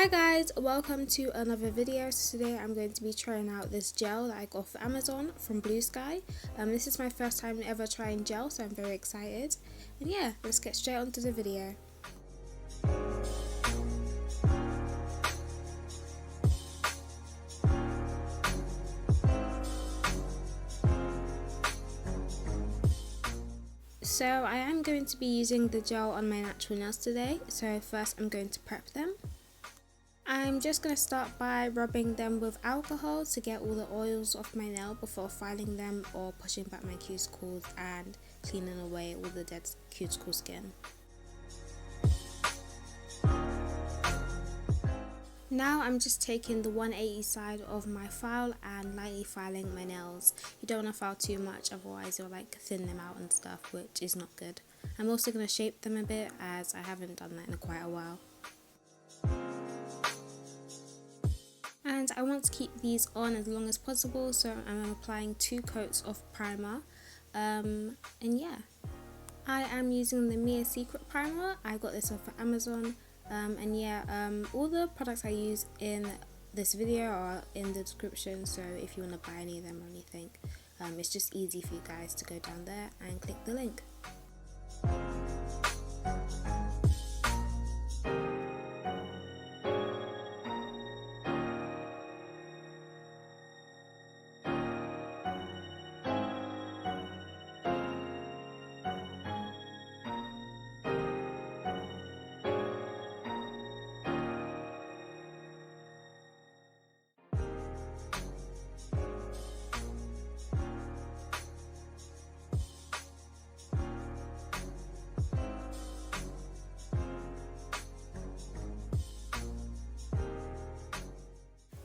Hi guys, welcome to another video. So today I'm going to be trying out this gel that I got off Amazon from Bluesky. This is my first time ever trying gel, so I'm very excited. And yeah, let's get straight onto the video. So I am going to be using the gel on my natural nails today. So first I'm going to prep them. I'm just going to start by rubbing them with alcohol to get all the oils off my nail before filing them or pushing back my cuticles and cleaning away all the dead cuticle skin. Now I'm just taking the 180 side of my file and lightly filing my nails. You don't want to file too much, otherwise you'll thin them out and stuff, which is not good. I'm also going to shape them a bit as I haven't done that in quite a while. And I want to keep these on as long as possible, so I'm applying 2 coats of primer. And yeah, I am using the Mia Secret primer. I got this off of Amazon. And yeah, all the products I use in this video are in the description, so if you want to buy any of them or anything, it's just easy for you guys to go down there and click the link.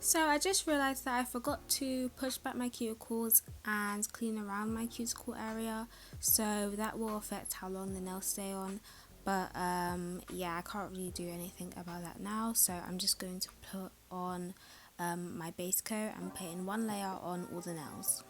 So I just realised that I forgot to push back my cuticles and clean around my cuticle area, so that will affect how long the nails stay on. But yeah, I can't really do anything about that now, so I'm just going to put on my base coat and put in 1 layer on all the nails.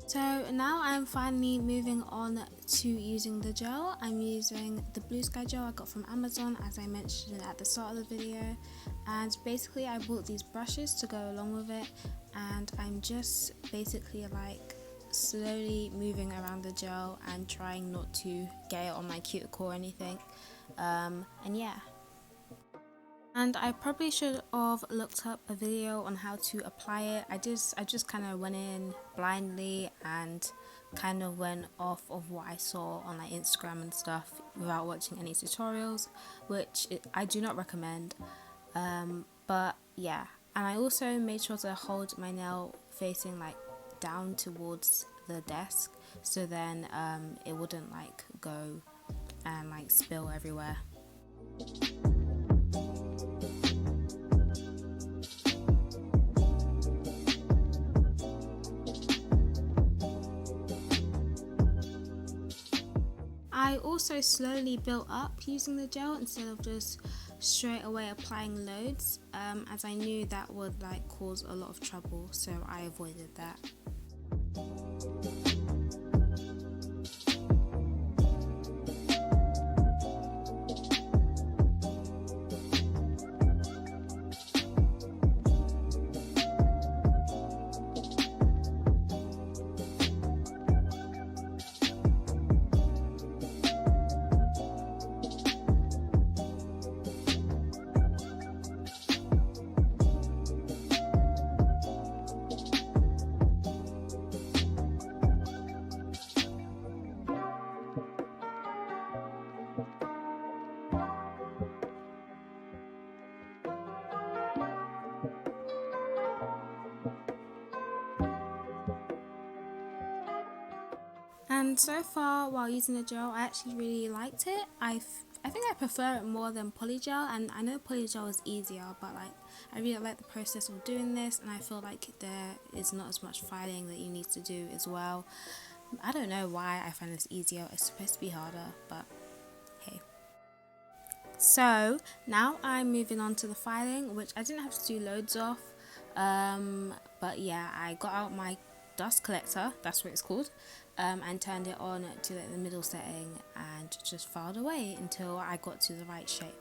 So now I'm finally moving on to using the gel. I'm using the Bluesky gel I got from Amazon, as I mentioned at the start of the video, and basically I bought these brushes to go along with it, and I'm just basically slowly moving around the gel and trying not to get it on my cuticle or anything, and yeah. And I probably should have looked up a video on how to apply it. I just kind of went in blindly and kind of went off of what I saw on Instagram and stuff without watching any tutorials, which I do not recommend. But yeah, and I also made sure to hold my nail facing down towards the desk, so then it wouldn't go and spill everywhere. I also slowly built up using the gel instead of just straight away applying loads, as I knew that would cause a lot of trouble, so I avoided that. And so far, while using the gel, I actually really liked it. I think I prefer it more than polygel, and I know polygel is easier, but like I really like the process of doing this, and I feel like there is not as much filing that you need to do as well. I don't know why I find this easier. It's supposed to be harder, but hey. So now I'm moving on to the filing, which I didn't have to do loads of, but yeah, I got out my dust collector, that's what it's called, and turned it on to the middle setting and just filed away until I got to the right shape.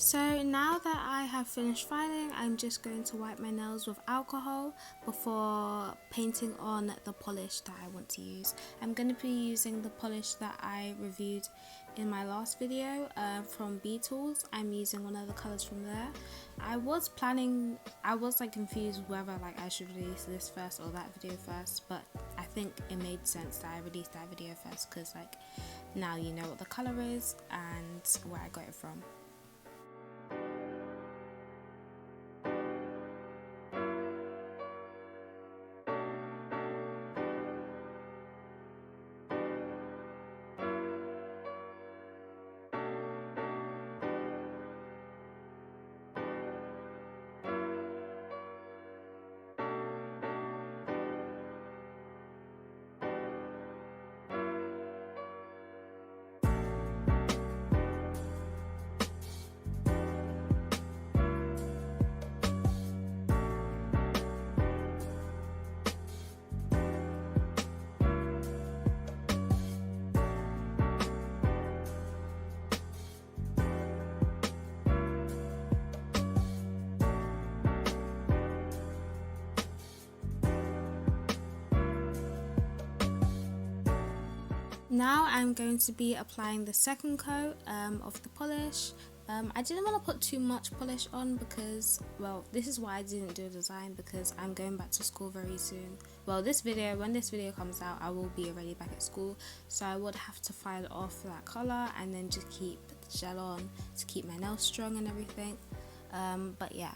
So now that I have finished filing, I'm just going to wipe my nails with alcohol before painting on the polish that I want to use. I'm going to be using the polish that I reviewed in my last video from Tools. I'm using one of the colours from there. I was like confused whether like I should release this first or that video first, but I think it made sense that I released that video first because like now you know what the colour is and where I got it from. Now I'm going to be applying the second coat of the polish. I didn't want to put too much polish on because, well, this is why I didn't do a design, because I'm going back to school very soon. Well, when this video comes out, I will be already back at school, so I would have to file off that colour and then just keep the gel on to keep my nails strong and everything. But yeah.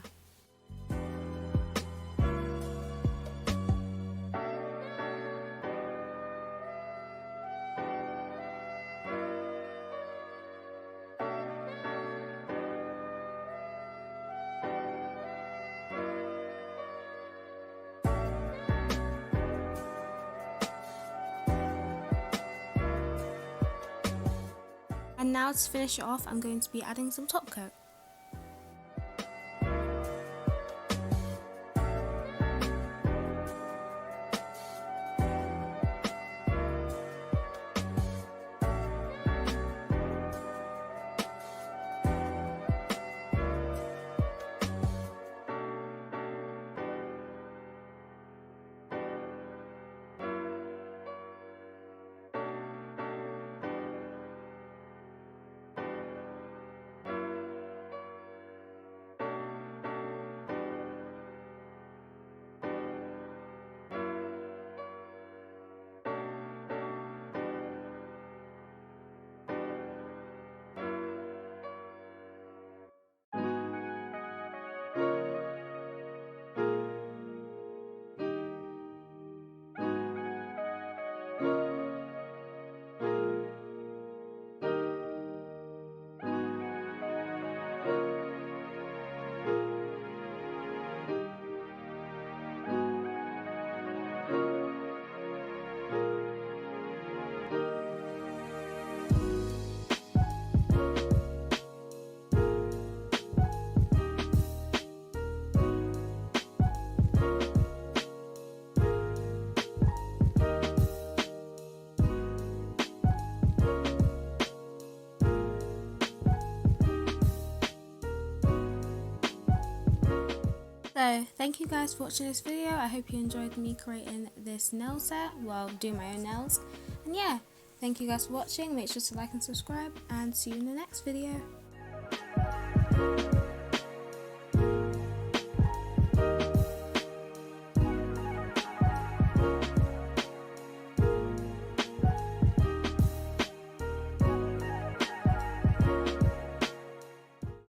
And now to finish it off, I'm going to be adding some top coat. So thank you guys for watching this video. I hope you enjoyed me creating this nail set, well, doing my own nails. And yeah, thank you guys for watching. Make sure to like and subscribe, and see you in the next video.